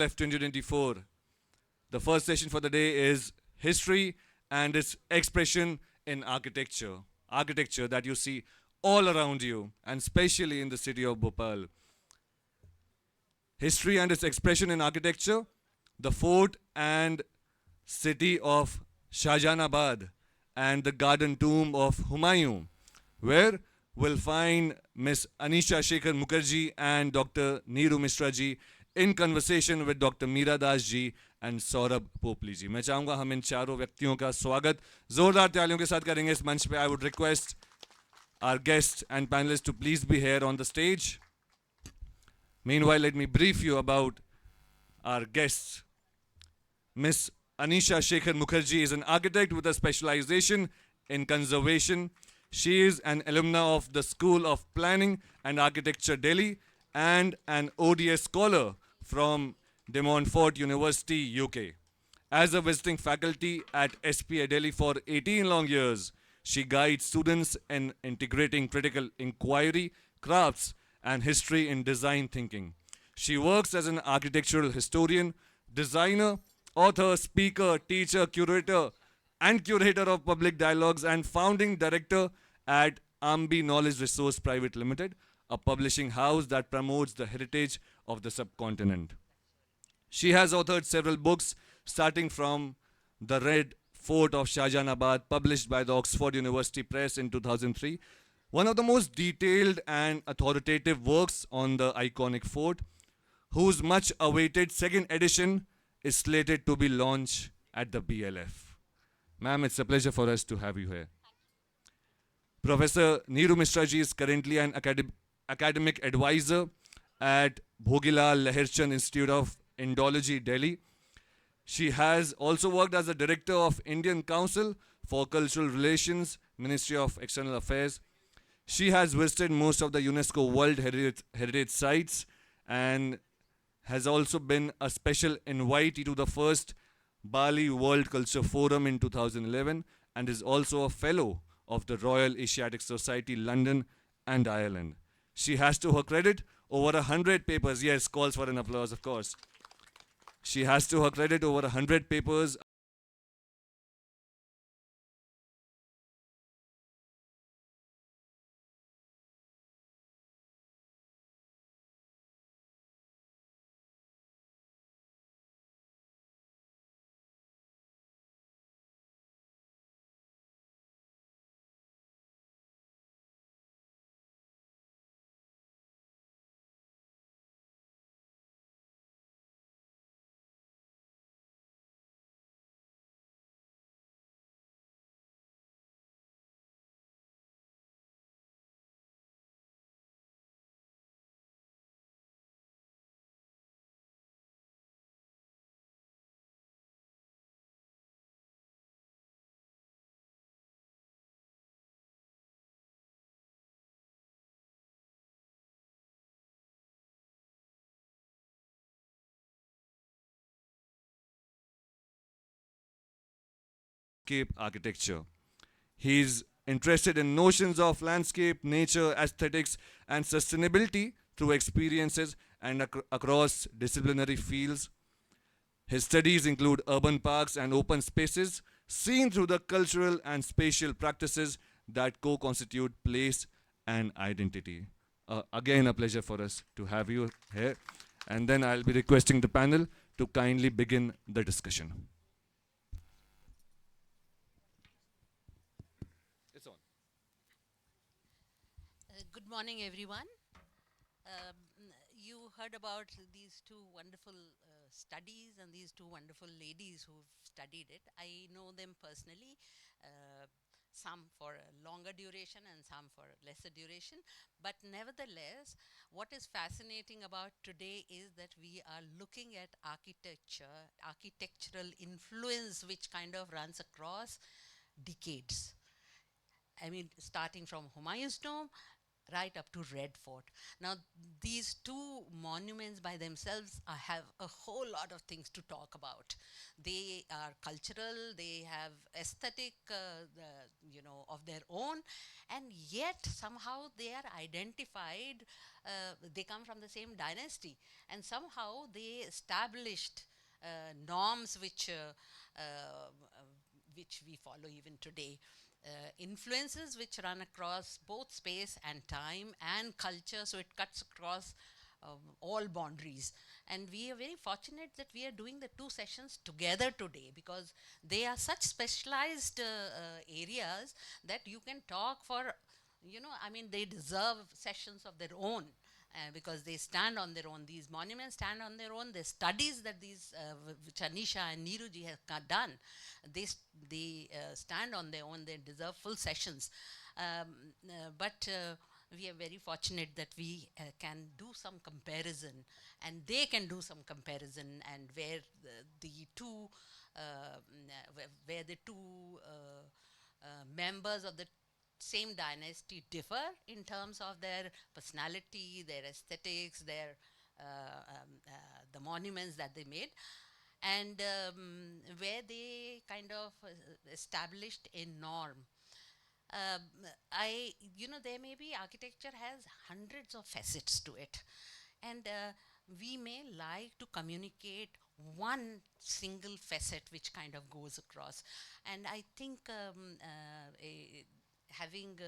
F 2024. The first session for the day is history and its expression in architecture. Architecture that you see all around you, and especially in the city of Bhopal. History and its expression in architecture, the fort and city of Shahjahanabad, and the garden tomb of Humayun, where we'll find Miss Anisha Shekhar Mukherji and Dr. Neeru Misra ji in conversation with Dr. Meera Das ji and Saurabh Popli ji. मैं चाहूँगा हम इन चारों व्यक्तियों का स्वागत जोरदार तालियों के साथ करेंगे इस मंच पे. I would request our guests and panelists to please be here on the stage. Meanwhile, let me brief you about our guests. Miss Anisha Shekhar Mukherji is an architect with a specialization in conservation. She is an alumna of the School of Planning and Architecture, Delhi, and an ODS scholar from De Montfort University, UK. As a visiting faculty at SPA Delhi for 18 long years, she guides students in integrating critical inquiry, crafts, and history in design thinking. She works as an architectural historian, designer, author, speaker, teacher, curator, and curator of public dialogues, and founding director at Ambi Knowledge Resource Private Limited, a publishing house that promotes the heritage of the subcontinent. She has authored several books, starting from The Red Fort of Shahjahanabad, published by the Oxford University Press in 2003, one of the most detailed and authoritative works on the iconic fort, whose much awaited second edition is slated to be launched at the BLF. Ma'am, it's a pleasure for us to have you here. Professor Neeru Misra ji is currently an academic advisor at Bhogilal Leherchand Institute of Indology, Delhi. She has also worked as a director of Indian Council for Cultural Relations, Ministry of External Affairs. She has visited most of the UNESCO World Heritage Sites and has also been a special invitee to the first Bali World Culture Forum in 2011 and is also a fellow of the Royal Asiatic Society, London and Ireland. She has to her credit over 100 papers. Yes, calls for an applause, of course. She has to her credit over 100 papers landscape architecture. He's interested in notions of landscape, nature, aesthetics, and sustainability through experiences and across disciplinary fields. His studies include urban parks and open spaces, seen through the cultural and spatial practices that co constitute place and identity. Again, a pleasure for us to have you here. And then I'll be requesting the panel to kindly begin the discussion. It's on. Good morning, everyone. Um, you heard about these two wonderful studies and these two wonderful ladies who've studied it. I know them personally, some for a longer duration and some for a lesser duration. But nevertheless, what is fascinating about today is that we are looking at architecture, architectural influence, which kind of runs across decades. I mean, starting from Humayun's tomb, right up to Red Fort. Now, these two monuments by themselves have a whole lot of things to talk about. They are cultural, they have aesthetic, of their own, and yet somehow they are identified. They come from the same dynasty, and somehow they established norms which we follow even today. Influences which run across both space and time and culture, so it cuts across all boundaries. And we are very fortunate that we are doing the two sessions together today, because they are such specialized areas that you can talk for, I mean, they deserve sessions of their own. Because they stand on their own, these monuments stand on their own. The studies that which Anisha and Neeru ji have done, they stand on their own. They deserve full sessions. But we are very fortunate that we can do some comparison, and they can do some comparison, and where the two where the two members of the same dynasty differ in terms of their personality, their aesthetics, their the monuments that they made, and where they kind of established a norm. um, there may be architecture has hundreds of facets to it, and we may like to communicate one single facet which kind of goes across. And I think having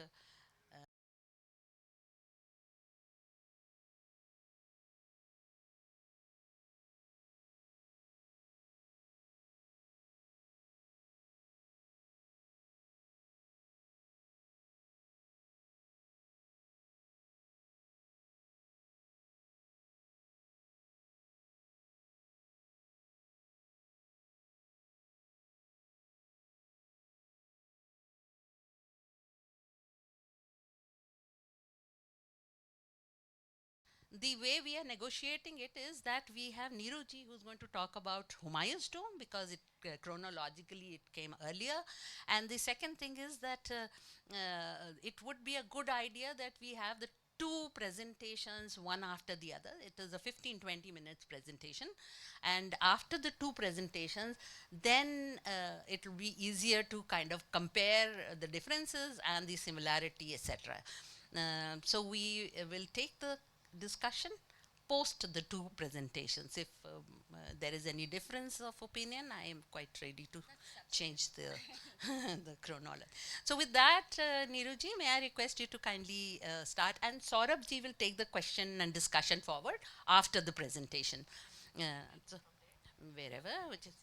the way we are negotiating it is that we have Neeruji who's going to talk about Humayun's tomb, because it chronologically it came earlier. And the second thing is that it would be a good idea that we have the two presentations one after the other. It is a 15-20 minutes presentation, and after the two presentations, then it will be easier to kind of compare the differences and the similarity, etc. So we will take the discussion post the two presentations. If there is any difference of opinion, I am quite ready to change the the chronology. So with that, Neeruji, may I request you to kindly start, and Saurabh ji will take the question and discussion forward after the presentation. Uh, so wherever, which is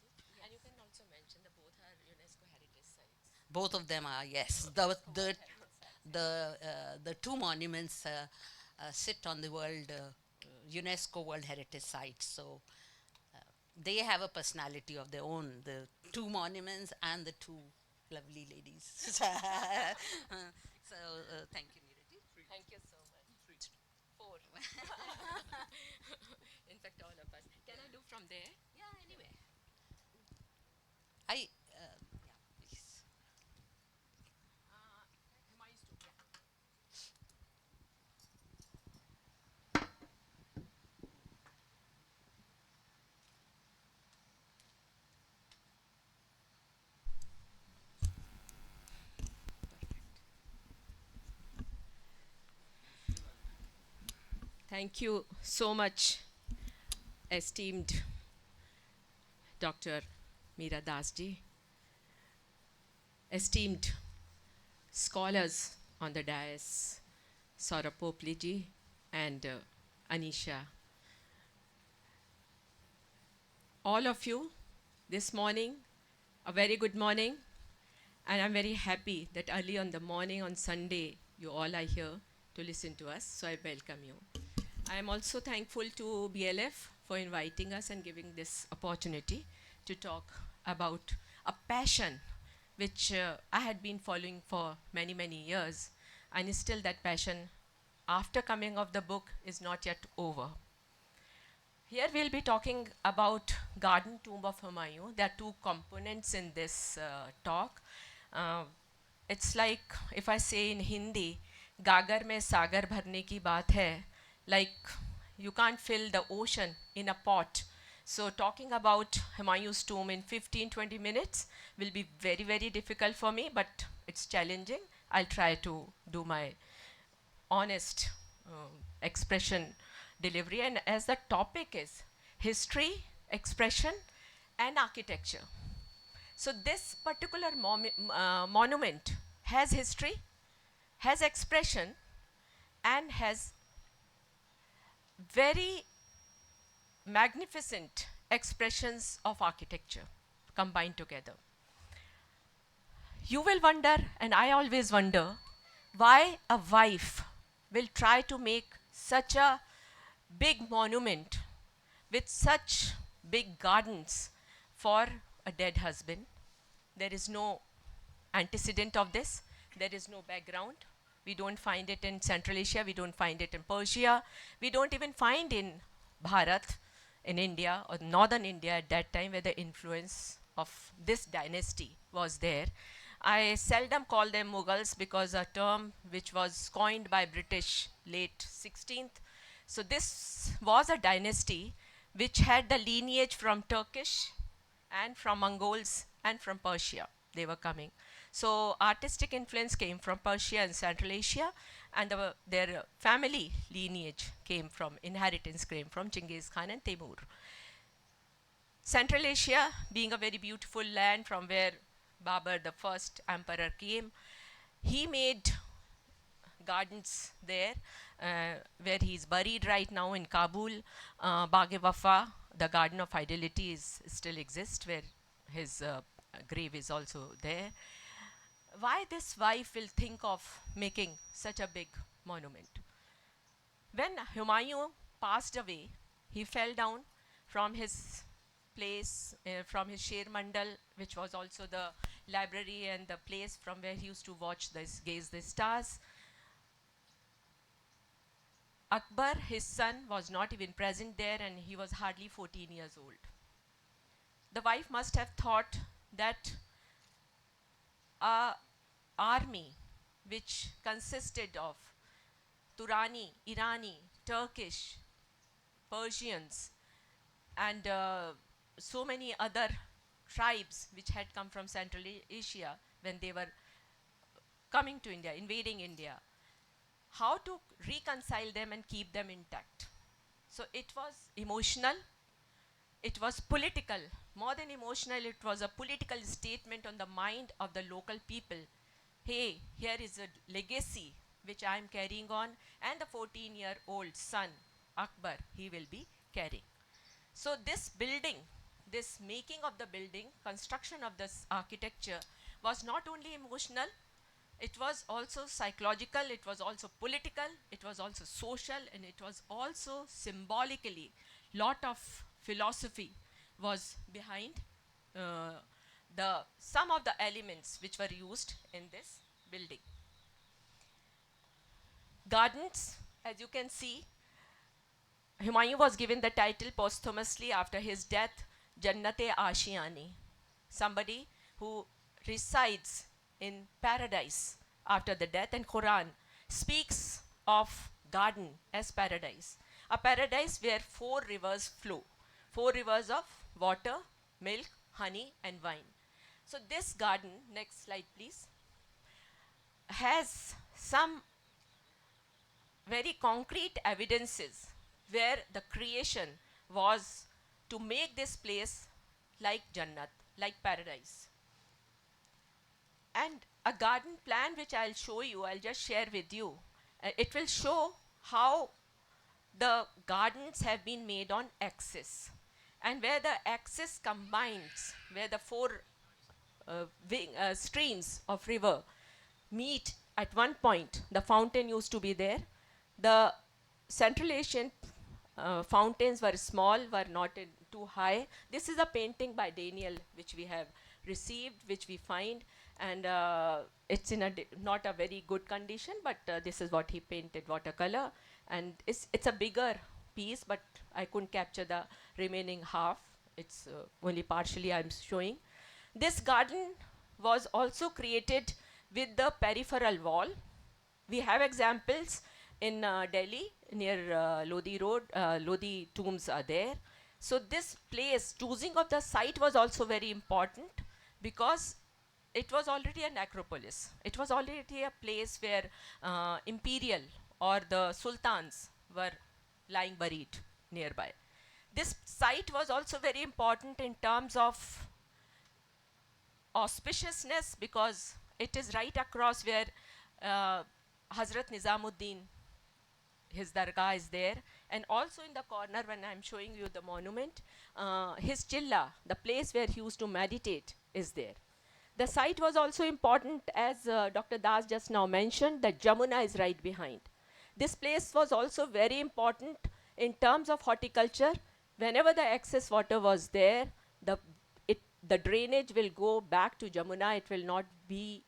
And you can also mention that both are UNESCO heritage sites. both of them are, yes. The two monuments sit on the world UNESCO World Heritage Sites. So they have a personality of their own. The two monuments and the two lovely ladies. Thank you, Neeraj. Thank you so much. Four. In fact, all of us. Can I do from there? Yeah, anyway. I, yeah, please. Thank you so much, esteemed Dr. Meera Dasji, esteemed scholars on the dais, Saurabh Popli ji and Anisha. All of you, this morning, a very good morning, and I'm very happy that early on the morning on Sunday, you all are here to listen to us, so I welcome you. I am also thankful to BLF for inviting us and giving this opportunity to talk about a passion which I had been following for many, many years, and still that passion, after coming of the book, is not yet over. Here we'll be talking about Garden Tomb of Humayun. There are two components in this talk. Uh, it's like if I say in Hindi गागर में सागर भरने की बात है, like you can't fill the ocean in a pot. So talking about Humayun's tomb in 15-20 minutes will be very, very difficult for me, but it's challenging. I'll try to do my honest expression delivery. And as the topic is history, expression, and architecture. So this particular monument has history, has expression, and has very magnificent expressions of architecture combined together. You will wonder, and I always wonder, why a wife will try to make such a big monument with such big gardens for a dead husband. There is no antecedent of this. There is no background. We don't find it in Central Asia. We don't find it in Persia. We don't even find in Bharat, in India or northern India at that time, where the influence of this dynasty was there. I seldom call them Mughals because a term which was coined by British late 16th. So this was a dynasty which had the lineage from Turkish and from Mongols and from Persia. They were coming. So artistic influence came from Persia and Central Asia, and their family lineage came from, inheritance came from Genghis Khan and Timur. Central Asia being a very beautiful land from where Babur, the first emperor, came, he made gardens there, where he's buried right now in Kabul. Bagh Wafa, the Garden of Fidelity, still exists, where his grave is also there. Why this wife will think of making such a big monument? When Humayun passed away, he fell down from his place, from his Sher Mandal, which was also the library and the place from where he used to watch this, gaze the stars. Akbar, his son, was not even present there, and he was hardly 14 years old. The wife must have thought that a army which consisted of Turani, Irani, Turkish, Persians, and so many other tribes which had come from Central Asia when they were coming to India, invading India, how to reconcile them and keep them intact. So it was emotional, it was political. More than emotional, it was a political statement on the mind of the local people. Hey, here is a legacy which I am carrying on, and the 14-year-old son, Akbar, he will be carrying. So this building, this making of the building, construction of this architecture was not only emotional, it was also psychological, it was also political, it was also social, and it was also symbolically. Lot of philosophy was behind uh, some of the elements which were used in this building. Gardens, as you can see, Humayun was given the title posthumously after his death, Jannate Ashiani, somebody who resides in paradise after the death, and Quran speaks of garden as paradise, a paradise where 4 rivers flow, 4 rivers of water, milk, honey, and wine. So this garden, next slide please, has some very concrete evidences where the creation was to make this place like Jannat, like paradise. And a garden plan which I'll show you, I'll just share with you. It will show how the gardens have been made on axis, and where the axis combines, where the four streams of river meet at one point. The fountain used to be there. The Central Asian fountains were small, were not too high. This is a painting by Daniel which we have received, which we find, and it's in not a very good condition, but this is what he painted, watercolor, and it's a bigger piece, but I couldn't capture the remaining half. It's only partially I'm showing. This garden was also created with the peripheral wall, We have examples in Delhi near Lodi Road. Lodi tombs are there. So this place, choosing of the site was also very important because it was already a necropolis. It was already a place where imperial or the sultans were lying buried nearby. This site was also very important in terms of auspiciousness because it is right across where uh, Hazrat Nizamuddin, his dargah is there, and also in the corner when I'm showing you the monument, his chilla, the place where he used to meditate, is there. The site was also important, as Dr. Das just now mentioned, that Jamuna is right behind. This place was also very important in terms of horticulture. Whenever the excess water was there, the, the drainage will go back to Jamuna. It will not be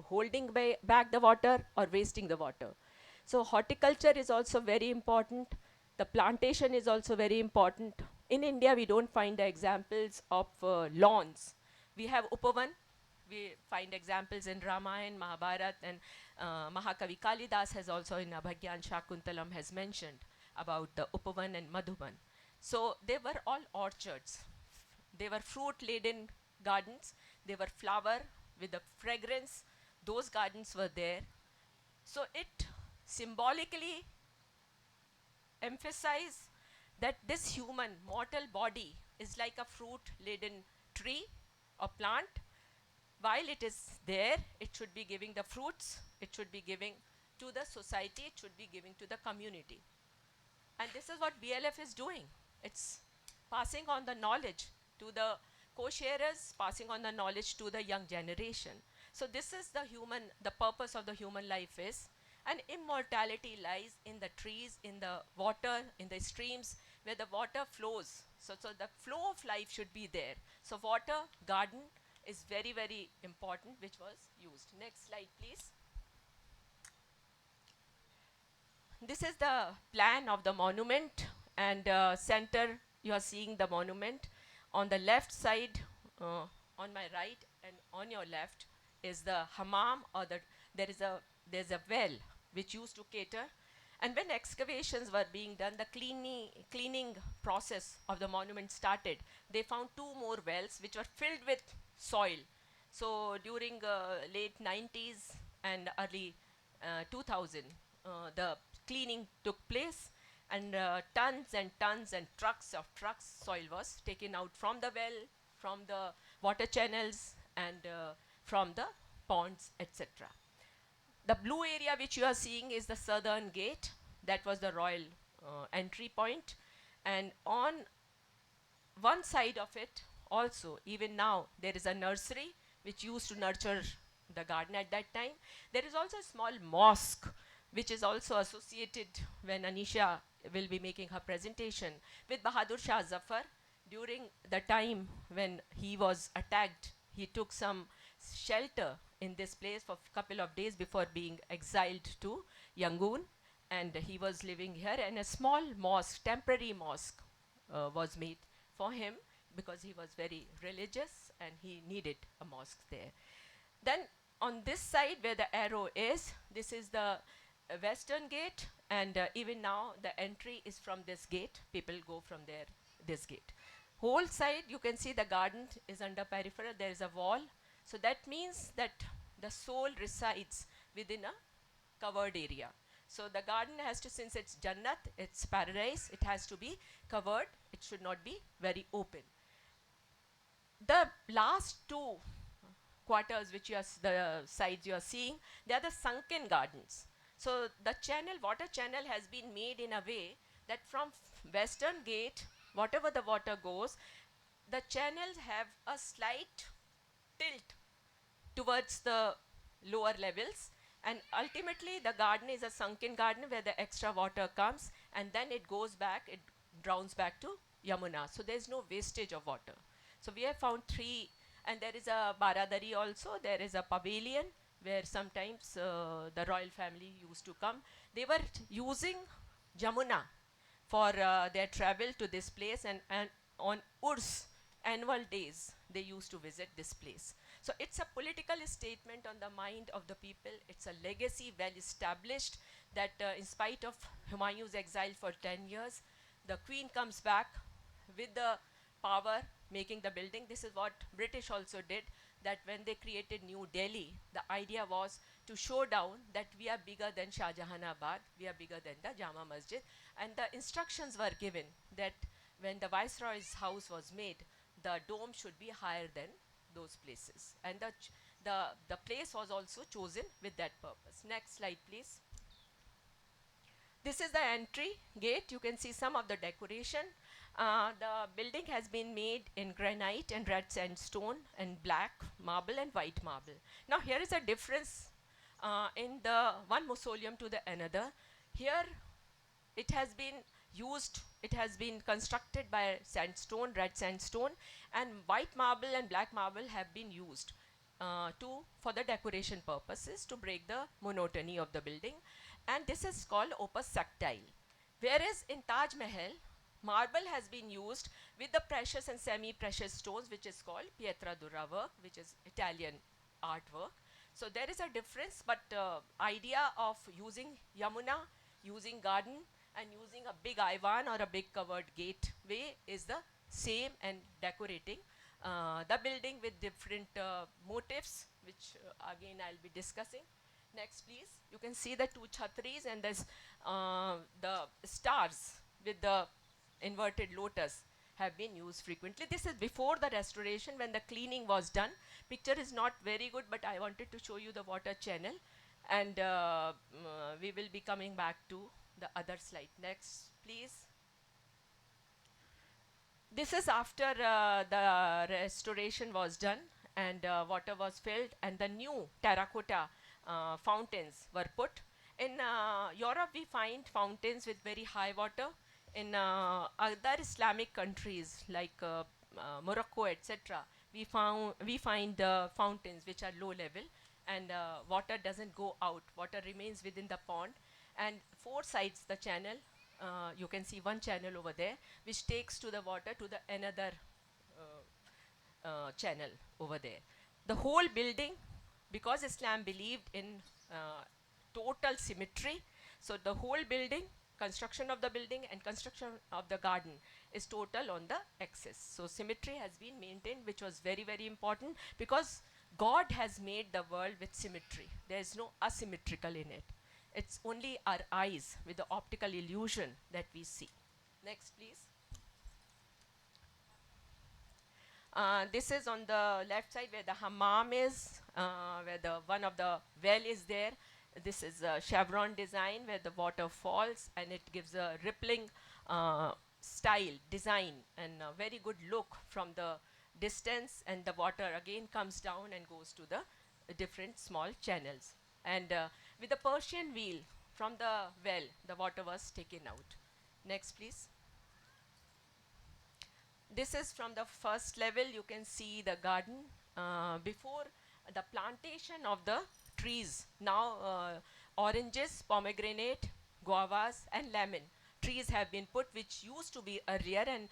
holding back the water or wasting the water. So horticulture is also very important. The plantation is also very important. In India, we don't find the examples of lawns. We have Upavan. We find examples in Ramayana, Mahabharata, and Mahakavi Kalidas has also in Abhagyan Shakuntalam has mentioned about the Upavan and Madhuban. So they were all orchards. They were fruit-laden gardens. They were flower with the fragrance. Those gardens were there. So it symbolically emphasizes that this human mortal body is like a fruit-laden tree or plant. While it is there, it should be giving the fruits, it should be giving to the society, it should be giving to the community. And this is what BLF is doing. It's passing on the knowledge to the co-sharers, passing on the knowledge to the young generation. So this is the purpose of the human life is, and immortality lies in the trees, in the water, in the streams, where the water flows. So the flow of life should be there. So water, garden is very, very important, which was used. Next slide, please. This is the plan of the monument, and center you are seeing the monument. On the left side, on my right and on your left is the hammam, or there's a well which used to cater. And when excavations were being done, the cleaning process of the monument started. They found two more wells which were filled with soil. So during late 90s and early 2000, the cleaning took place, and tons and tons and trucks of soil was taken out from the well, from the water channels, and from the ponds, etc. The blue area which you are seeing is the southern gate. That was the royal entry point. And on one side of it also, even now, there is a nursery which used to nurture the garden at that time. There is also a small mosque which is also associated when Anisha will be making her presentation with Bahadur Shah Zafar. During the time when he was attacked, he took some shelter in this place for a couple of days before being exiled to Yangon, and he was living here, and a small mosque, temporary mosque, was made for him because he was very religious and he needed a mosque there. Then on this side where the arrow is, this is the western gate, and even now the entry is from this gate. People go from there, this gate. Whole side you can see the garden is under peripheral. There is a wall. So that means that the soul resides within a covered area. So the garden has to, since it's Jannat, it's paradise, it has to be covered. It should not be very open. The last two quarters which you are, the sides you are seeing, they are the sunken gardens. So the channel, water channel has been made in a way that from western gate, whatever the water goes, the channels have a slight tilt towards the lower levels, and ultimately the garden is a sunken garden where the extra water comes and then it goes back, it drowns back to Yamuna. So there is no wastage of water. So we have found three, and there is a Baradari also, there is a pavilion where sometimes the royal family used to come. They were using Jamuna for their travel to this place, and on Urs, annual days, they used to visit this place. So it's a political statement on the mind of the people. It's a legacy well established that in spite of Humayun's exile for 10 years, the queen comes back with the power making the building. This is what British also did, that when they created New Delhi, the idea was to show down that we are bigger than Shahjahanabad, we are bigger than the Jama Masjid. And the instructions were given that when the Viceroy's house was made, the dome should be higher than those places. And the place was also chosen with that purpose. Next slide, please. This is the entry gate. You can see some of the decoration. The building has been made in granite and red sandstone and black marble and white marble. Now here is a difference in the one mausoleum to the another. Here it has been used, it has been constructed by sandstone, red sandstone, and white marble and black marble have been used for the decoration purposes to break the monotony of the building. And this is called opus sectile. Whereas in Taj Mahal, marble has been used with the precious and semi-precious stones, which is called pietra dura work, which is Italian artwork. So there is a difference, but idea of using Yamuna, using garden, and using a big Ivan or a big covered gateway is the same, and decorating the building with different motifs, which again I'll be discussing. Next, please. You can see the two chhatris and there's the stars with the inverted lotus have been used frequently. This is before the restoration when the cleaning was done. Picture is not very good, but I wanted to show you the water channel, and we will be coming back to the other slide. Next, please. This is after the restoration was done and water was filled and the new terracotta fountains were put. In Europe, we find fountains with very high water. In other Islamic countries like Morocco, etc., we find fountains which are low level, and water doesn't go out. Water remains within the pond, and four sides the channel. You can see one channel over there, which takes to the water to the another channel over there. The whole building, because Islam believed in total symmetry, so the whole building, construction of the building and construction of the garden is total on the axis. So symmetry has been maintained, which was very, very important, because God has made the world with symmetry. There is no asymmetrical in it. It's only our eyes with the optical illusion that we see. Next, please. This is on the left side where the hammam is, where the one of the well is there. This is a chevron design where the water falls and it gives a rippling style, design, and a very good look from the distance, and the water again comes down and goes to the different small channels. And with the Persian wheel from the well, the water was taken out. Next, please. This is from the first level. You can see the garden before the plantation of the trees. Now oranges, pomegranate, guavas, and lemon trees have been put, which used to be earlier, and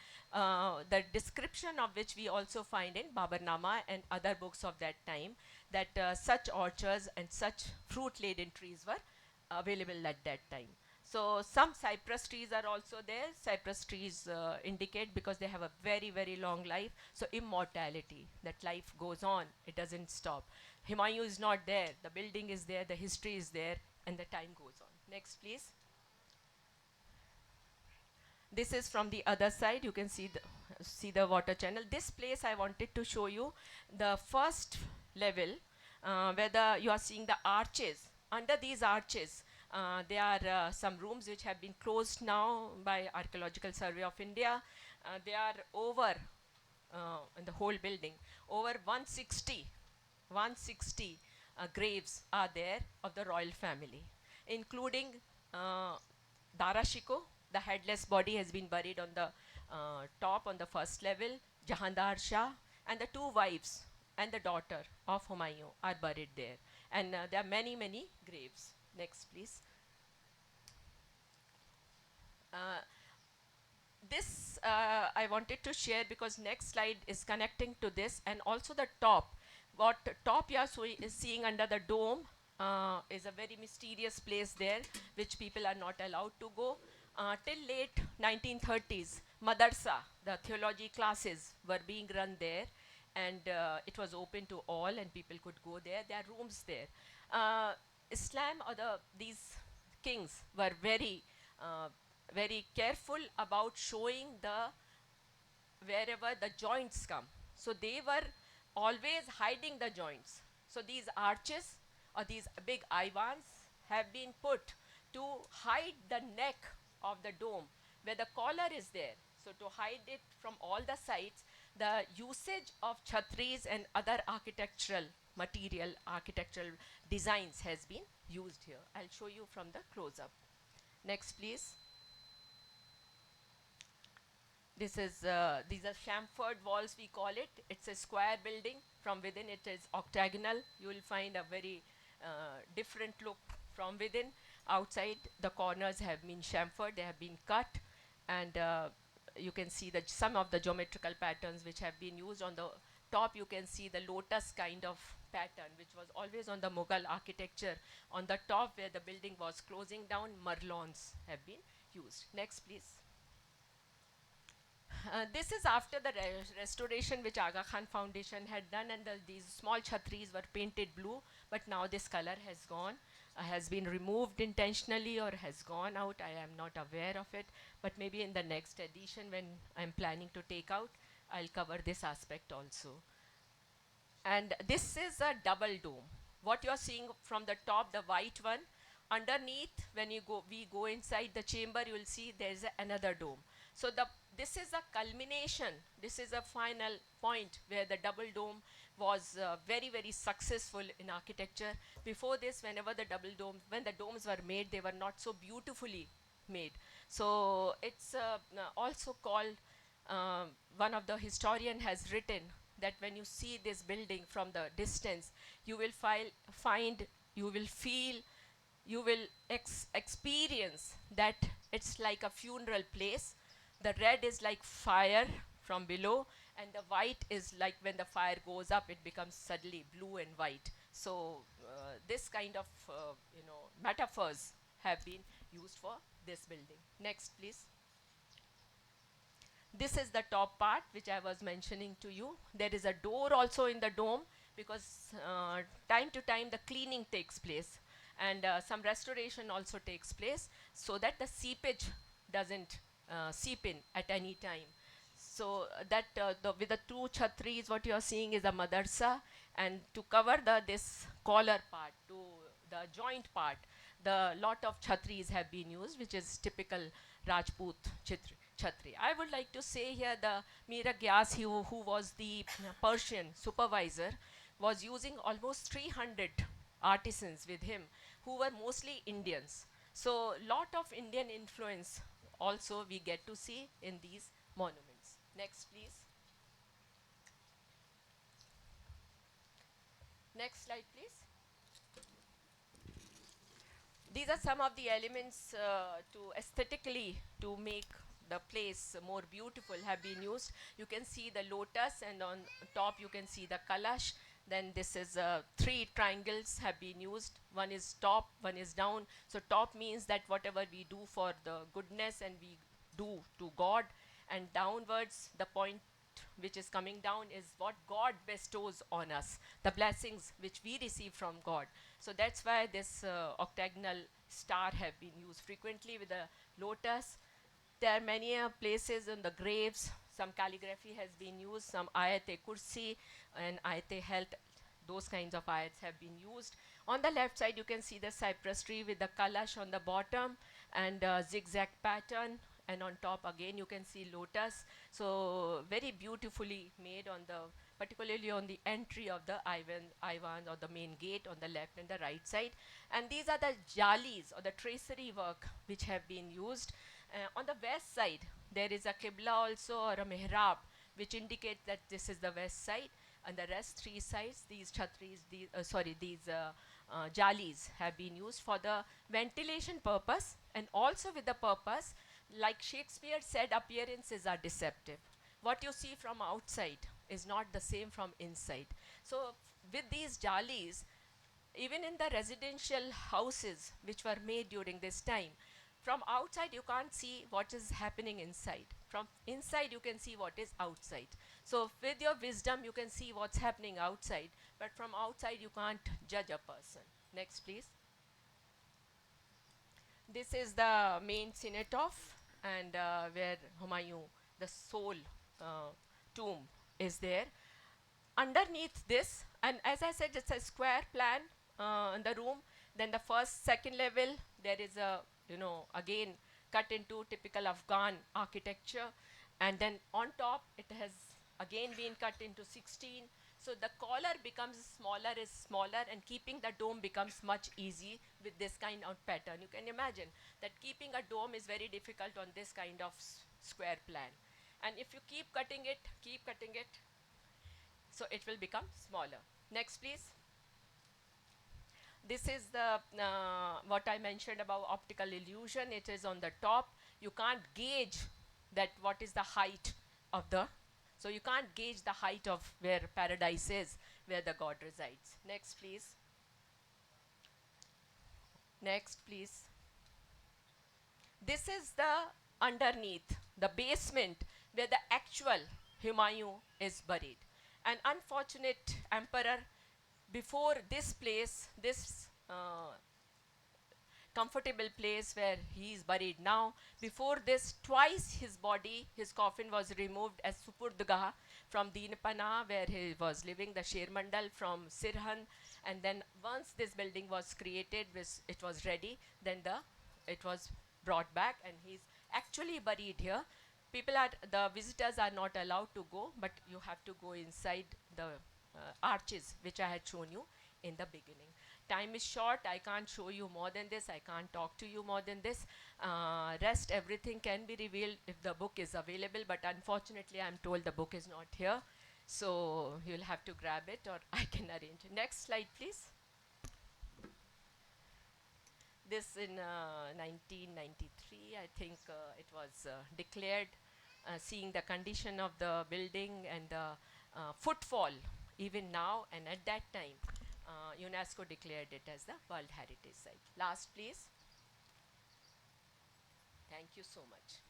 the description of which we also find in Baburnama and other books of that time, that such orchards and such fruit laden trees were available at that time. So some cypress trees are also there. Cypress trees indicate, because they have a very, very long life, so immortality, that life goes on, it doesn't stop. Humayun is not there, the building is there, the history is there, and the time goes on. Next, please. This is from the other side. You can see the water channel. This place I wanted to show you, the first level, where you are seeing the arches. Under these arches, there are some rooms which have been closed now by Archaeological Survey of India. They are over in the whole building. Over 160 graves are there of the royal family, including Darashiko. The headless body has been buried on the top, on the first level. Jahandar Shah and the two wives and the daughter of Humayun are buried there. And there are many, many graves. Next, please. This I wanted to share because next slide is connecting to this, and also the top. What top you are seeing under the dome is a very mysterious place there, which people are not allowed to go. Till late 1930s, madarsa, the theology classes, were being run there, and it was open to all, and people could go there. There are rooms there. Uh, Islam or these kings were uh, very careful about showing the wherever the joints come. So they were always hiding the joints. So these arches or these big ivans have been put to hide the neck of the dome where the collar is there. So to hide it from all the sides, the usage of chhatris and other architectural material, architectural designs has been used here. I'll show you from the close up. Next, please. This is these are chamfered walls, we call it. It's a square building. From within it is octagonal. You will find a very different look from within. Outside the corners have been chamfered, they have been cut, and you can see that some of the geometrical patterns which have been used. On the top you can see the lotus kind of pattern which was always on the Mughal architecture. On the top where the building was closing down, merlons have been used. Next, please. This is after the restoration which Aga Khan Foundation had done, and these small chhatris were painted blue, but now this color has gone, has been removed intentionally or has gone out. I am not aware of it, but maybe in the next edition when I'm planning to take out, I'll cover this aspect also. And this is a double dome. What you're seeing from the top, the white one, underneath when we go inside the chamber, you will see there's another dome. So this is a culmination, this is a final point where the double dome was very successful in architecture. Before this, when the domes were made, they were not so beautifully made. So it's also called, one of the historian has written that when you see this building from the distance, you will find, you will feel, you will experience that it's like a funeral place. The red is like fire from below, and the white is like when the fire goes up, it becomes suddenly blue and white. So this kind of metaphors have been used for this building. Next, please. This is the top part which I was mentioning to you. There is a door also in the dome because time to time the cleaning takes place, and some restoration also takes place so that the seepage doesn't seep in at any time. So that with the two chhatris, what you are seeing is a madarsa, and to cover this collar part, to the joint part, the lot of chhatris have been used, which is typical Rajput chhatri. I would like to say here the Meera Gyas, who was the Persian supervisor, was using almost 300 artisans with him who were mostly Indians. So lot of Indian influence also we get to see in these monuments. Next, please. Next slide, please. These are some of the elements to aesthetically to make the place more beautiful have been used. You can see the lotus, and on top you can see the kalash. Then this is three triangles have been used. One is top, one is down. So top means that whatever we do for the goodness and we do to God, and downwards the point which is coming down is what God bestows on us, the blessings which we receive from God. So that's why this octagonal star have been used frequently with the lotus. There are many places in the graves, some calligraphy has been used, some ayat-e-kursi and ayat-e-health, those kinds of ayats have been used. On the left side, you can see the cypress tree with the kalash on the bottom and zigzag pattern, and on top again you can see lotus. So very beautifully made on the, particularly on the entry of the Ivan or the main gate on the left and the right side. And these are the jalis or the tracery work which have been used. On the west side, there is a qibla also, or a mihrab, which indicates that this is the west side. And the rest three sides, these chhatris, these jalis have been used for the ventilation purpose, and also with the purpose, like Shakespeare said, appearances are deceptive. What you see from outside is not the same from inside. So with these jalis, even in the residential houses which were made during this time, from outside you can't see what is happening inside. From inside you can see what is outside. So with your wisdom you can see what's happening outside, but from outside you can't judge a person. Next, please. This is the main cenotaph, and where Humayun, the soul tomb, is there. Underneath this, and as I said, it's a square plan in the room. Then the first, second level, there is a, again cut into typical Afghan architecture, and then on top it has again been cut into 16. So the collar becomes smaller, is smaller, and keeping the dome becomes much easy with this kind of pattern. You can imagine that keeping a dome is very difficult on this kind of square plan. And if you keep cutting it, so it will become smaller. Next, please. This is the what I mentioned about optical illusion. It is on the top. You can't gauge that what is the height of the, so you can't gauge the height of where paradise is, where the god resides. Next, please. Next, please. This is the underneath, the basement, where the actual Humayun is buried. An unfortunate emperor, before this place, this comfortable place where he is buried now, before this, twice his body, his coffin was removed as Supurdgah from Deenpana, where he was living, the Sher Mandal from Sirhan, and then once this building was created, it was ready, then it was brought back, and he's actually buried here. The visitors are not allowed to go, but you have to go inside the arches which I had shown you in the beginning. Time is short, I can't show you more than this, I can't talk to you more than this. Rest, everything can be revealed if the book is available, but unfortunately I'm told the book is not here. So you'll have to grab it, or I can arrange it. Next slide, please. This in 1993, I think it was declared, seeing the condition of the building and the footfall even now, and at that time UNESCO declared it as the World Heritage Site. Last, please. Thank you so much.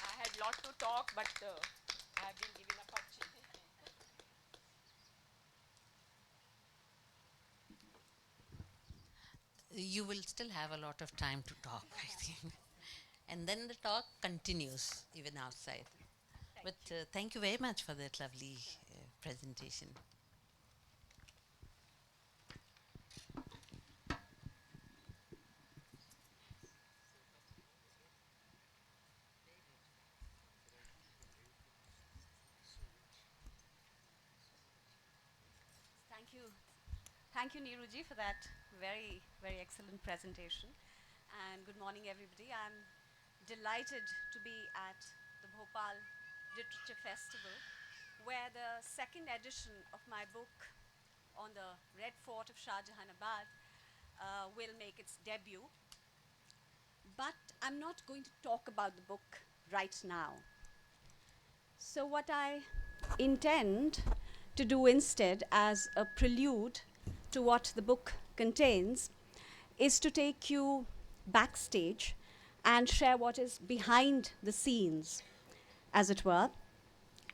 I had lot to talk, but I have been given a punch. You will still have a lot of time to talk, I think. And then the talk continues even outside. But thank you very much for that lovely presentation. Thank you. Thank you, Neeru ji, for that very, very excellent presentation. And good morning, everybody. I'm delighted to be at the Bhopal Literature Festival, where the second edition of my book on the Red Fort of Shahjahanabad will make its debut. But I'm not going to talk about the book right now. So what I intend to do instead, as a prelude to what the book contains, is to take you backstage and share what is behind the scenes, as it were,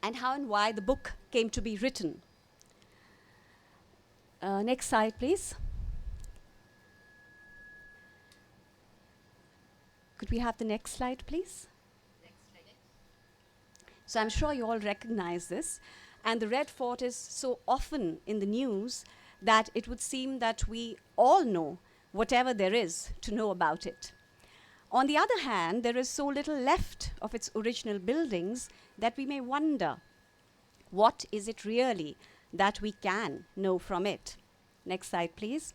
and how and why the book came to be written. Next slide, please. Could we have the next slide, please? So I'm sure you all recognize this. And the Red Fort is so often in the news that it would seem that we all know whatever there is to know about it. On the other hand, there is so little left of its original buildings that we may wonder, what is it really that we can know from it? Next slide, please.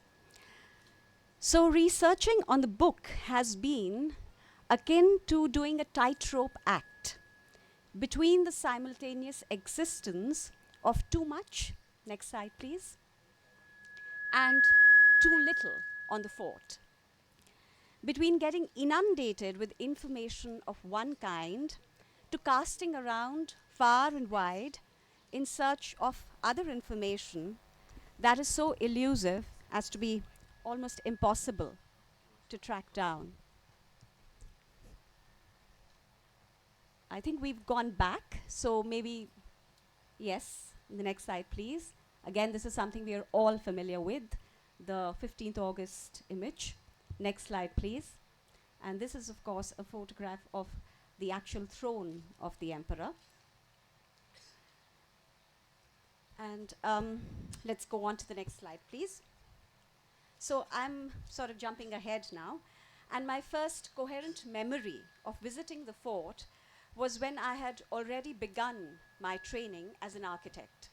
So researching on the book has been akin to doing a tightrope act between the simultaneous existence of too much, next slide please, and too little on the fort. Between getting inundated with information of one kind to casting around far and wide in search of other information that is so elusive as to be almost impossible to track down. I think we've gone back, so maybe, yes, the next slide, please. Again, this is something we are all familiar with, the 15th August image. Next slide, please. And this is, of course, a photograph of the actual throne of the emperor. And let's go on to the next slide, please. So I'm sort of jumping ahead now. And my first coherent memory of visiting the fort was when I had already begun my training as an architect.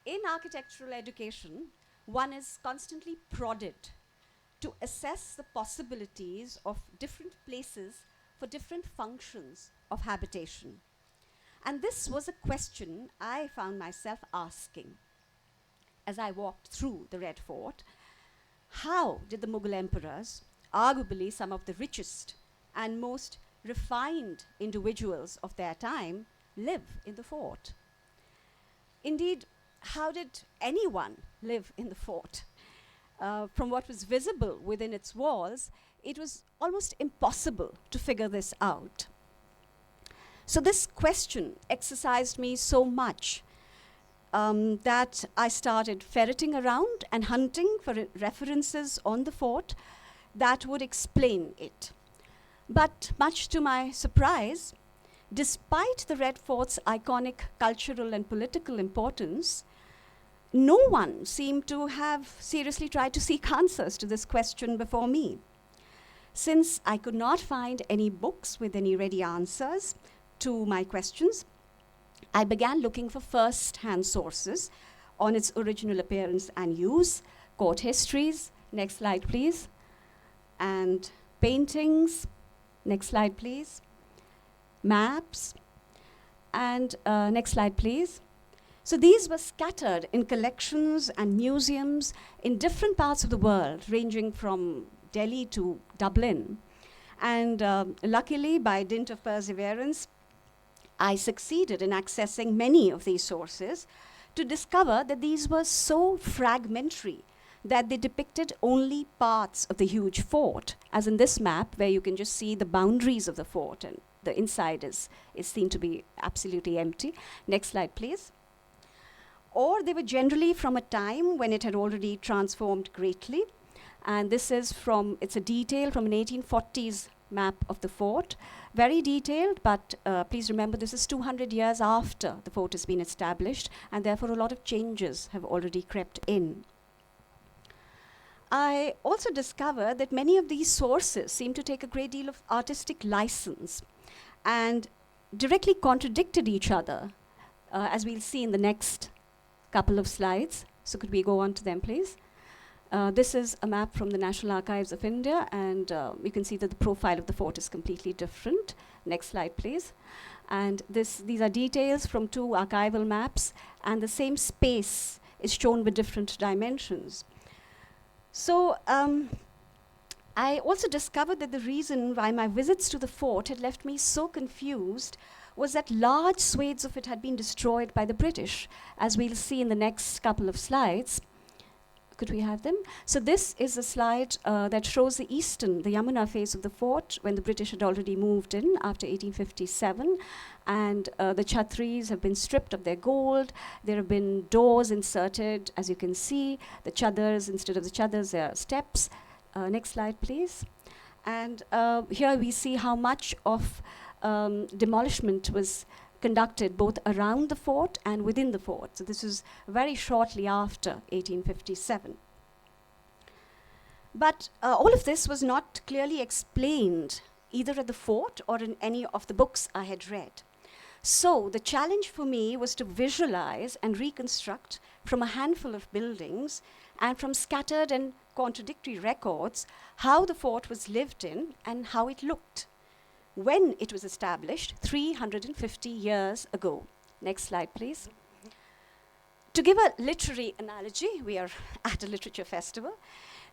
In architectural education, one is constantly prodded to assess the possibilities of different places for different functions of habitation. And this was a question I found myself asking as I walked through the Red Fort. How did the Mughal emperors, arguably some of the richest and most refined individuals of their time, live in the fort? Indeed, how did anyone live in the fort? From what was visible within its walls, it was almost impossible to figure this out. So this question exercised me so much that I started ferreting around and hunting for references on the fort that would explain it. But much to my surprise, despite the Red Fort's iconic cultural and political importance, no one seemed to have seriously tried to seek answers to this question before me. Since I could not find any books with any ready answers to my questions, I began looking for first-hand sources on its original appearance and use, court histories, next slide please, and paintings, next slide please, maps, and next slide please. So these were scattered in collections and museums in different parts of the world, ranging from Delhi to Dublin. And luckily, by dint of perseverance, I succeeded in accessing many of these sources to discover that these were so fragmentary that they depicted only parts of the huge fort, as in this map, where you can just see the boundaries of the fort and the inside is seen to be absolutely empty. Next slide, please. Or they were generally from a time when it had already transformed greatly. And this is it's a detail from an 1840s map of the fort. Very detailed, but please remember this is 200 years after the fort has been established, and therefore a lot of changes have already crept in. I also discovered that many of these sources seem to take a great deal of artistic license and directly contradicted each other, as we'll see in the next couple of slides. So could we go on to them, please? This is a map from the National Archives of India, and you can see that the profile of the fort is completely different. Next slide, please. And these are details from two archival maps, and the same space is shown with different dimensions. So I also discovered that the reason why my visits to the fort had left me so confused was that large swathes of it had been destroyed by the British, as we'll see in the next couple of slides. Could we have them? So this is a slide that shows the Yamuna face of the fort when the British had already moved in after 1857. And the chhatris have been stripped of their gold. There have been doors inserted, as you can see. The chadars, instead of the chadars, there are steps. Next slide, please. And here we see how much of demolishment was conducted both around the fort and within the fort. So this is very shortly after 1857. But all of this was not clearly explained either at the fort or in any of the books I had read. So the challenge for me was to visualize and reconstruct from a handful of buildings and from scattered and contradictory records how the fort was lived in and how it looked when it was established 350 years ago. Next slide, please. To give a literary analogy, we are at a literature festival.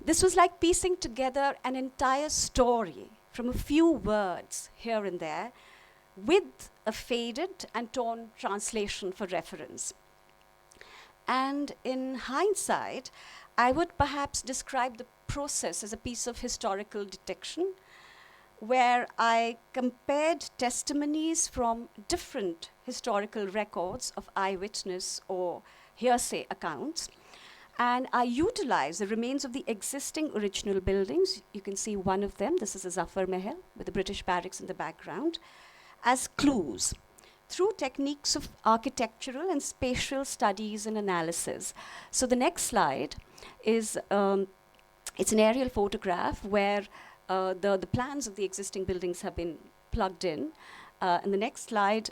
This was like piecing together an entire story from a few words here and there, with a faded and torn translation for reference. And in hindsight, I would perhaps describe the process as a piece of historical detection, where I compared testimonies from different historical records of eyewitness or hearsay accounts. And I utilized the remains of the existing original buildings. You can see one of them. This is a Zafar Mahal with the British barracks in the background, as clues through techniques of architectural and spatial studies and analysis. So the next slide is, it's an aerial photograph where the plans of the existing buildings have been plugged in. And the next slide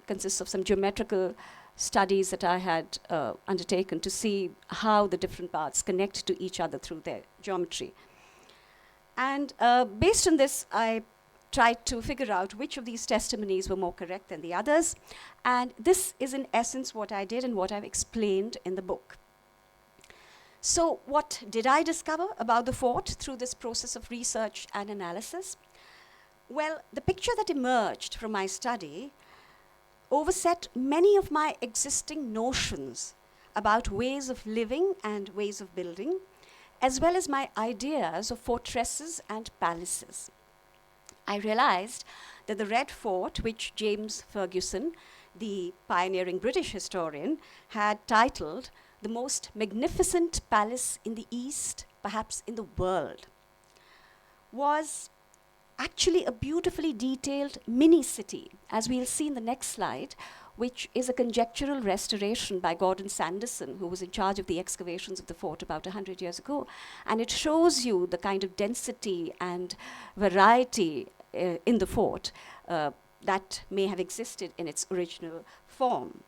consists of some geometrical studies that I had undertaken to see how the different parts connect to each other through their geometry. And based on this, I tried to figure out which of these testimonies were more correct than the others. And this is in essence what I did and what I've explained in the book. So what did I discover about the fort through this process of research and analysis? Well, the picture that emerged from my study overset many of my existing notions about ways of living and ways of building, as well as my ideas of fortresses and palaces. I realized that the Red Fort, which James Fergusson, the pioneering British historian, had titled the most magnificent palace in the East, perhaps in the world, was actually a beautifully detailed mini-city, as we'll see in the next slide, which is a conjectural restoration by Gordon Sanderson, who was in charge of the excavations of the fort about 100 years ago. And it shows you the kind of density and variety in the fort that may have existed in its original form.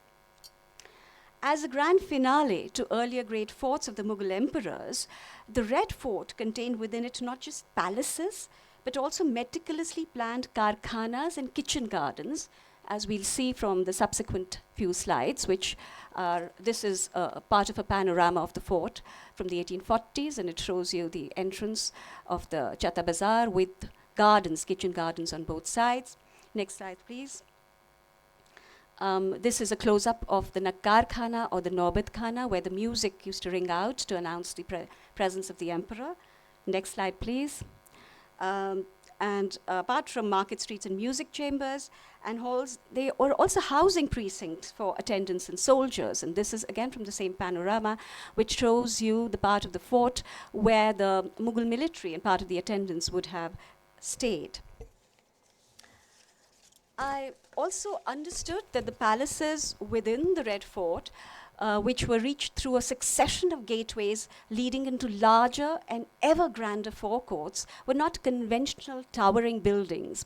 As a grand finale to earlier great forts of the Mughal emperors, the Red Fort contained within it not just palaces, but also meticulously planned karkhanas and kitchen gardens, as we'll see from the subsequent few slides, which are, this is part of a panorama of the fort from the 1840s, and it shows you the entrance of the Chata Bazaar with gardens, kitchen gardens on both sides. Next slide, please. This is a close-up of the Nakkar Khana or the Naubat Khana, where the music used to ring out to announce the presence of the emperor. Next slide, please. And apart from market streets and music chambers and halls, they are also housing precincts for attendants and soldiers. And this is again from the same panorama, which shows you the part of the fort where the Mughal military and part of the attendants would have stayed. I also understood that the palaces within the Red Fort, which were reached through a succession of gateways leading into larger and ever grander forecourts, were not conventional towering buildings.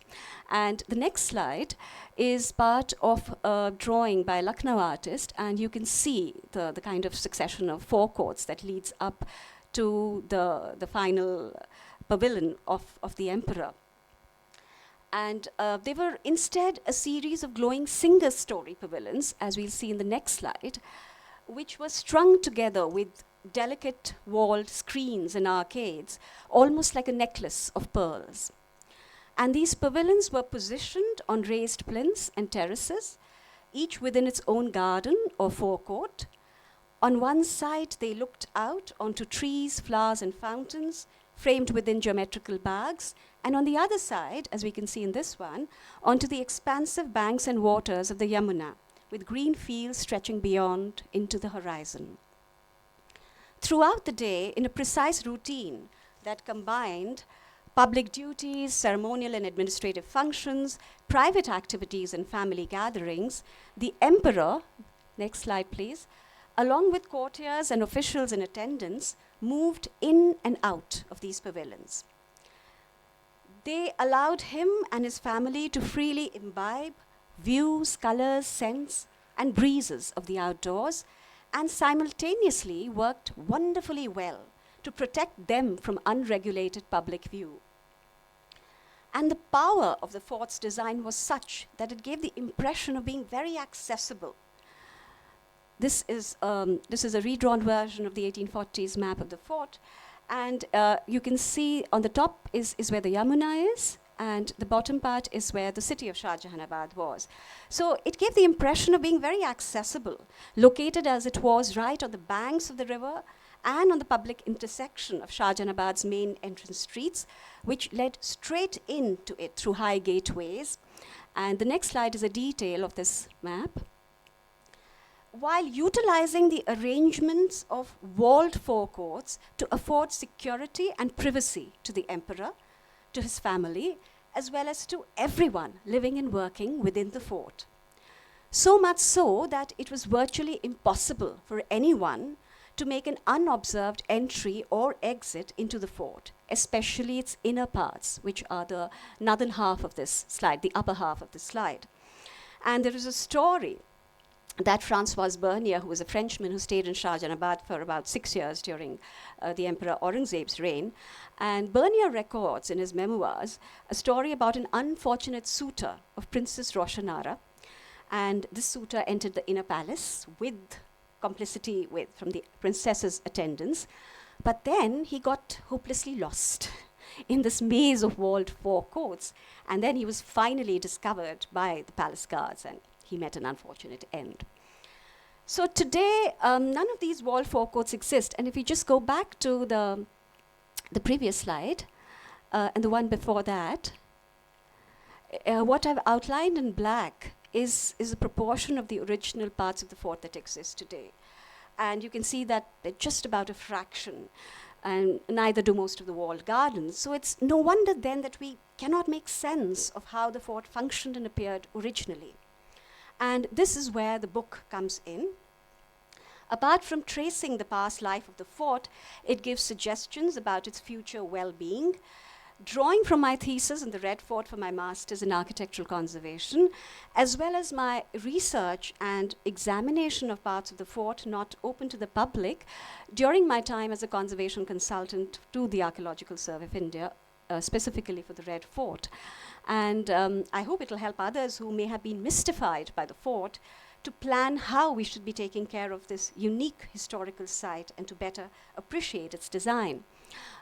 And the next slide is part of a drawing by a Lucknow artist, and you can see the kind of succession of forecourts that leads up to the final pavilion of the emperor. And they were instead a series of glowing single-story pavilions, as we'll see in the next slide, which were strung together with delicate walled screens and arcades, almost like a necklace of pearls. And these pavilions were positioned on raised plinths and terraces, each within its own garden or forecourt. On one side, they looked out onto trees, flowers, and fountains, framed within geometrical bags, and on the other side, as we can see in this one, onto the expansive banks and waters of the Yamuna, with green fields stretching beyond into the horizon. Throughout the day, in a precise routine that combined public duties, ceremonial and administrative functions, private activities, and family gatherings, the emperor, next slide please, along with courtiers and officials in attendance, moved in and out of these pavilions. They allowed him and his family to freely imbibe views, colors, scents, and breezes of the outdoors, and simultaneously worked wonderfully well to protect them from unregulated public view. And the power of the fort's design was such that it gave the impression of being very accessible. This is a redrawn version of the 1840s map of the fort. And you can see on the top is where the Yamuna is, and the bottom part is where the city of Shahjahanabad was. So it gave the impression of being very accessible, located as it was right on the banks of the river and on the public intersection of Shahjahanabad's main entrance streets, which led straight into it through high gateways. And the next slide is a detail of this map. While utilizing the arrangements of walled forecourts to afford security and privacy to the emperor, to his family, as well as to everyone living and working within the fort. So much so that it was virtually impossible for anyone to make an unobserved entry or exit into the fort, especially its inner parts, which are the northern half of this slide, the upper half of the slide. And there is a story that Francois Bernier, who was a Frenchman who stayed in Shahjahanabad for about 6 years during the Emperor Aurangzeb's reign. And Bernier records in his memoirs a story about an unfortunate suitor of Princess Roshanara. And this suitor entered the inner palace with complicity from the princess's attendants. But then he got hopelessly lost in this maze of walled forecourts. And then he was finally discovered by the palace guards, and he met an unfortunate end. So today, none of these walled forecourts exist. And if you just go back to the previous slide, and the one before that, what I've outlined in black is a proportion of the original parts of the fort that exist today. And you can see that they're just about a fraction, and neither do most of the walled gardens. So it's no wonder then that we cannot make sense of how the fort functioned and appeared originally. And this is where the book comes in. Apart from tracing the past life of the fort, it gives suggestions about its future well-being, drawing from my thesis in the Red Fort for my master's in architectural conservation, as well as my research and examination of parts of the fort not open to the public during my time as a conservation consultant to the Archaeological Survey of India, specifically for the Red Fort. And I hope it will help others who may have been mystified by the fort to plan how we should be taking care of this unique historical site and to better appreciate its design.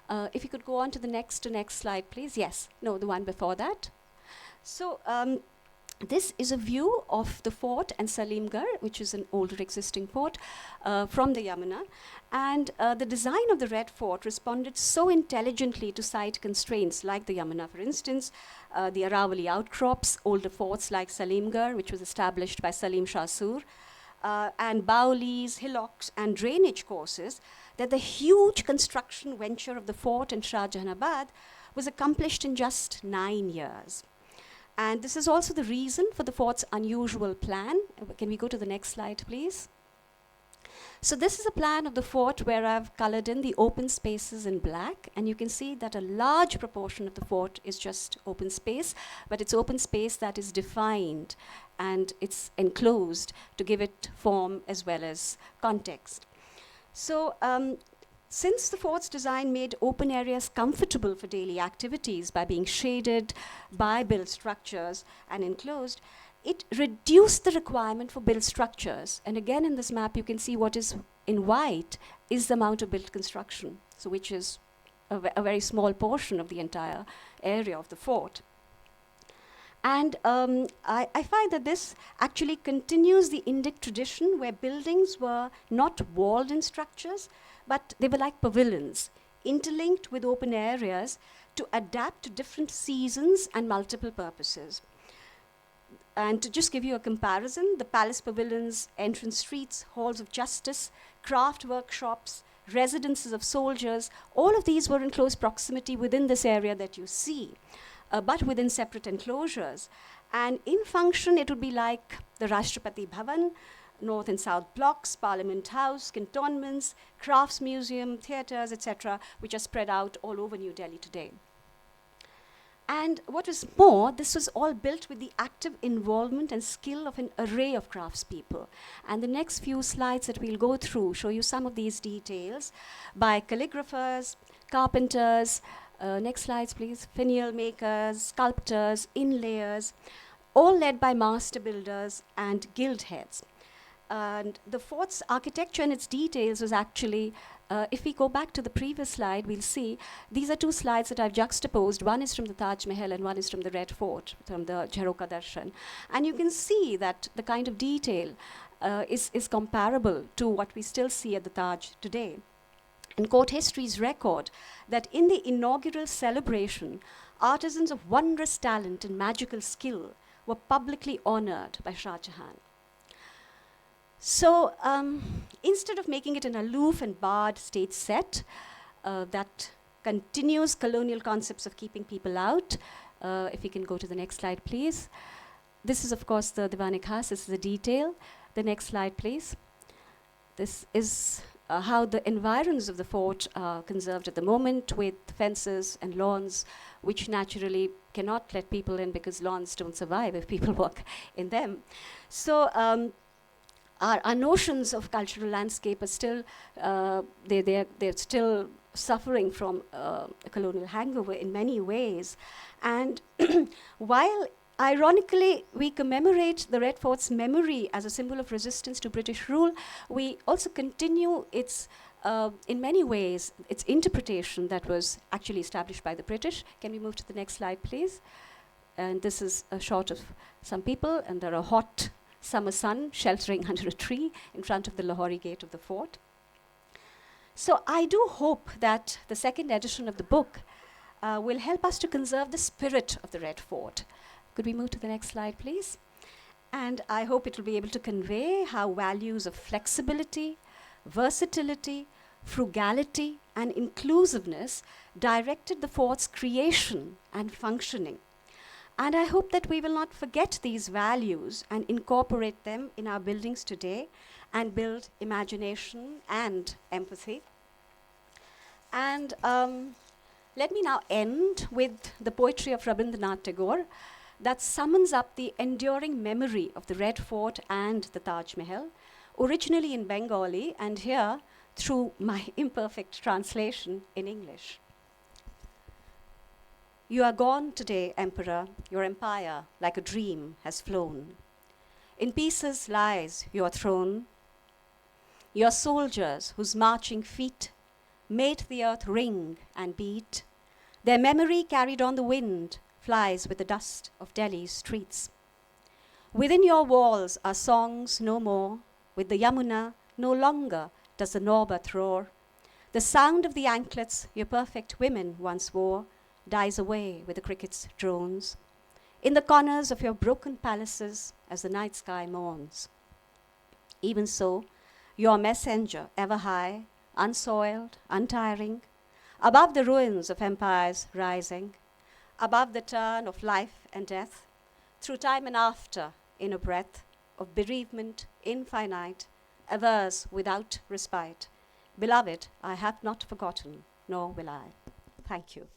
If you could go on to the next slide, please. Yes, no, the one before that. So this is a view of the fort and Salimgarh, which is an older existing fort, from the Yamuna. And the design of the Red Fort responded so intelligently to site constraints like the Yamuna, for instance, the Aravali outcrops, older forts like Salimgarh, which was established by Salim Shah Sur, and baulis, hillocks, and drainage courses, that the huge construction venture of the fort in Shahjahanabad was accomplished in just 9 years. And this is also the reason for the fort's unusual plan. Can we go to the next slide, please? So this is a plan of the fort where I've colored in the open spaces in black, and you can see that a large proportion of the fort is just open space, but it's open space that is defined and it's enclosed to give it form as well as context. So since the fort's design made open areas comfortable for daily activities by being shaded by built structures and enclosed, it reduced the requirement for built structures. And again, in this map, you can see what is in white is the amount of built construction, so which is a very small portion of the entire area of the fort. And I find that this actually continues the Indic tradition where buildings were not walled-in structures, but they were like pavilions, interlinked with open areas to adapt to different seasons and multiple purposes. And to just give you a comparison, the palace pavilions, entrance streets, halls of justice, craft workshops, residences of soldiers, all of these were in close proximity within this area that you see, but within separate enclosures. And in function, it would be like the Rashtrapati Bhavan, North and South blocks, Parliament House, cantonments, crafts museum, theatres, etc., which are spread out all over New Delhi today. And what is more, this was all built with the active involvement and skill of an array of craftspeople. And the next few slides that we'll go through show you some of these details by calligraphers, carpenters, next slides please, finial makers, sculptors, inlayers, all led by master builders and guild heads. And the fort's architecture and its details was actually If we go back to the previous slide, we'll see these are two slides that I've juxtaposed. One is from the Taj Mahal and one is from the Red Fort, from the Jharoka Darshan. And you can see that the kind of detail is comparable to what we still see at the Taj today. And court history's record that in the inaugural celebration, artisans of wondrous talent and magical skill were publicly honored by Shah Jahan. So instead of making it an aloof and barred state set that continues colonial concepts of keeping people out, if we can go to the next slide, please. This is, of course, the Diwan-e-Khas. This is the detail. The next slide, please. This is how the environs of the fort are conserved at the moment with fences and lawns, which naturally cannot let people in because lawns don't survive if people walk in them. So our notions of cultural landscape are still, they're still suffering from a colonial hangover in many ways. And while ironically, we commemorate the Red Fort's memory as a symbol of resistance to British rule, we also continue its, in many ways, its interpretation that was actually established by the British. Can we move to the next slide, please? And this is a shot of some people under a hot summer sun sheltering under a tree in front of the Lahori gate of the fort. So I do hope that the second edition of the book will help us to conserve the spirit of the Red Fort. Could we move to the next slide, please? And I hope it will be able to convey how values of flexibility, versatility, frugality, and inclusiveness directed the fort's creation and functioning. And I hope that we will not forget these values and incorporate them in our buildings today and build imagination and empathy. And let me now end with the poetry of Rabindranath Tagore that summons up the enduring memory of the Red Fort and the Taj Mahal, originally in Bengali and here through my imperfect translation in English. You are gone today, Emperor, your empire, like a dream, has flown. In pieces lies your throne. Your soldiers, whose marching feet made the earth ring and beat, their memory carried on the wind, flies with the dust of Delhi's streets. Within your walls are songs no more, with the Yamuna no longer does the Norbat roar. The sound of the anklets your perfect women once wore dies away with the cricket's drones. In the corners of your broken palaces as the night sky mourns. Even so, your messenger, ever high, unsoiled, untiring, above the ruins of empires rising, above the turn of life and death, through time and after, in a breath of bereavement infinite, averse without respite. Beloved, I have not forgotten, nor will I. Thank you.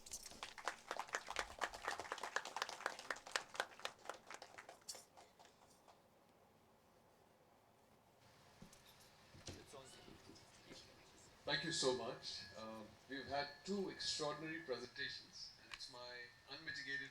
Thank you so much. We've had two extraordinary presentations, and it's my unmitigated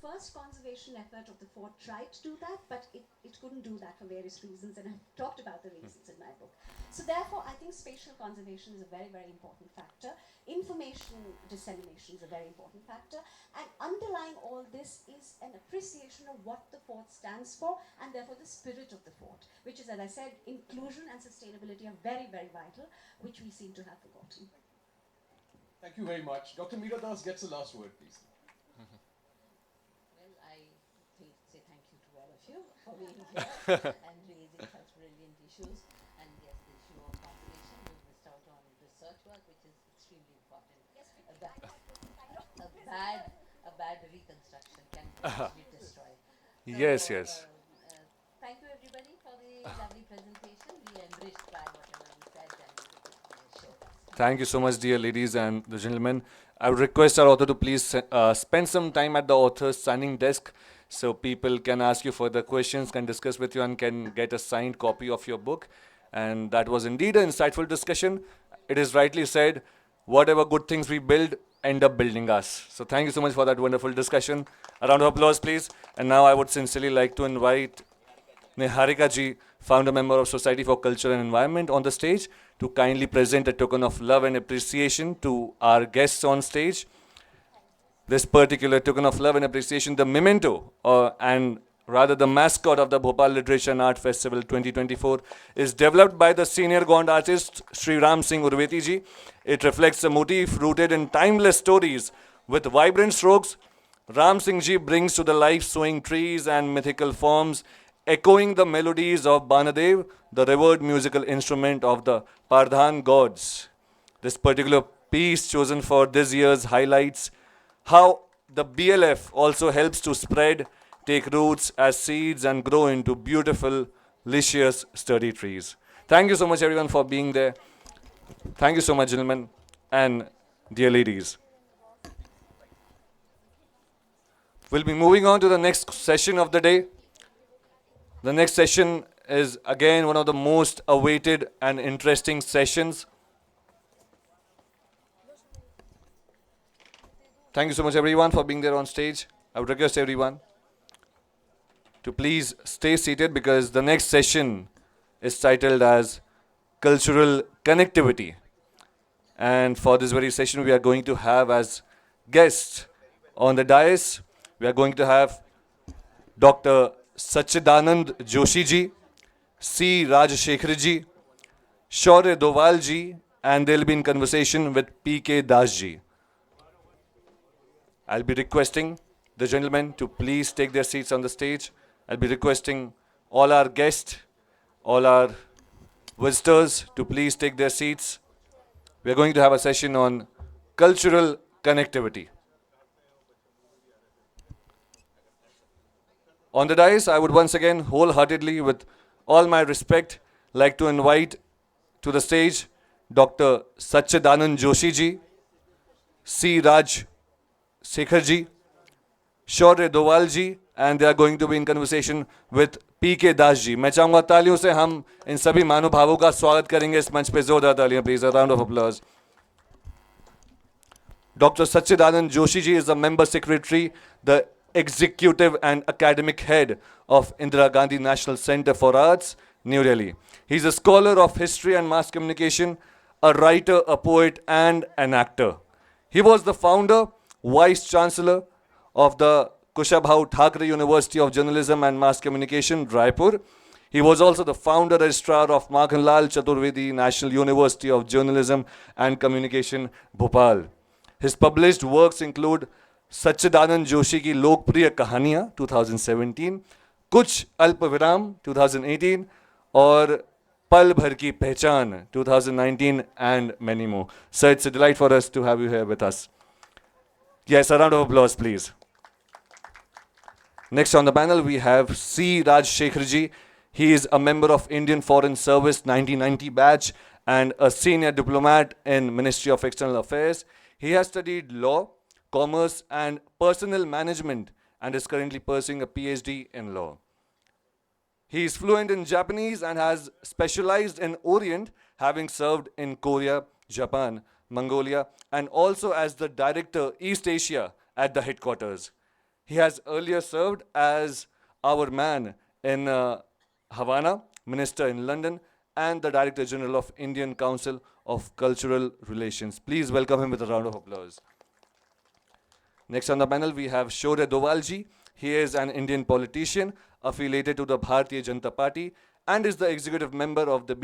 first conservation effort of the fort tried to do that, but it couldn't do that for various reasons, and I've talked about the reasons in my book. So therefore, I think spatial conservation is a very, very important factor. Information dissemination is a very important factor, and underlying all this is an appreciation of what the fort stands for, and therefore the spirit of the fort, which is, as I said, inclusion and sustainability are very, very vital, which we seem to have forgotten. Thank you very much. Dr. Meera Das gets the last word, please. Well, I say thank you to all of you for being here and raising such brilliant issues. And yes, the issue of conservation, we missed out on research work, which is extremely important. A bad reconstruction can actually destroy. Yes, yes. Thank you everybody for the lovely presentation. We enriched by whatever we said and showed us. Thank you so much, dear ladies and the gentlemen. I would request our author to please spend some time at the author's signing desk so people can ask you further questions, can discuss with you, and can get a signed copy of your book. And that was indeed an insightful discussion. It is rightly said, whatever good things we build end up building us. So thank you so much for that wonderful discussion. A round of applause, please. And now I would sincerely like to invite Niharika ji, founder member of Society for Culture and Environment, on the stage to kindly present a token of love and appreciation to our guests on stage. This particular token of love and appreciation, the memento, and rather the mascot of the Bhopal Literature and Art Festival 2024, is developed by the senior Gond artist Sri Ram Singh Urveti ji. It reflects a motif rooted in timeless stories with vibrant strokes. Ram Singh ji brings to the life swaying trees and mythical forms, echoing the melodies of Banadev, the revered musical instrument of the Pardhan gods. This particular piece chosen for this year's highlights how the BLF also helps to spread, take roots as seeds and grow into beautiful, luscious, sturdy trees. Thank you so much everyone for being there. Thank you so much, gentlemen and dear ladies. We'll be moving on to the next session of the day. The next session is again one of the most awaited and interesting sessions. Thank you so much everyone for being there on stage. I would request everyone to please stay seated because the next session is titled as Cultural Connectivity. And for this very session we are going to have as guests on the dais, we are going to have Dr. Sachidanand Joshi ji, C. Raj Shekhar ji, Shaurya Doval ji, and they'll be in conversation with P.K. Das ji. I'll be requesting the gentlemen to please take their seats on the stage. I'll be requesting all our guests, all our visitors to please take their seats. We're going to have a session on cultural connectivity. On the dais, I would once again wholeheartedly, with all my respect, like to invite to the stage Dr. Sachidanand Joshi ji, C. Raj Shekhar ji, Shaurya Doval ji, and they are going to be in conversation with P.K. Das ji. मैं चाहूँगा तालियों से हम इन सभी महानुभावों का स्वागत करेंगे इस मंच पे जोरदार तालियां please, a round of applause. Dr. Sachidanand Joshi ji is the member secretary, the executive and academic head of Indira Gandhi National Center for Arts, New Delhi. He's a scholar of history and mass communication, a writer, a poet, and an actor. He was the founder, vice chancellor of the Kushabhau Thakre University of Journalism and Mass Communication, Raipur. He was also the founder registrar of Makhanlal Chaturvedi National University of Journalism and Communication, Bhopal. His published works include सच्चिदानंद जोशी की लोकप्रिय कहानियां 2017, कुछ अल्पविराम 2018 और पल भर की पहचान 2019 and many more. So it's a delight for us to have you here with us. Yes, a round of applause please. Next on the panel we have C. Raj Shekhar ji. He is a member of Indian Foreign Service 1990 batch and a senior diplomat in Ministry of External Affairs. He has studied law, commerce and personnel management and is currently pursuing a PhD in law. He is fluent in Japanese and has specialized in Orient, having served in Korea, Japan, Mongolia, and also as the Director East Asia at the headquarters. He has earlier served as our man in Havana, Minister in London, and the Director General of Indian Council of Cultural Relations. Please welcome him with a round of applause. Next on the panel, we have Shourya Dovalji. He is an Indian politician affiliated to the Bharatiya Janata Party and is the executive member of the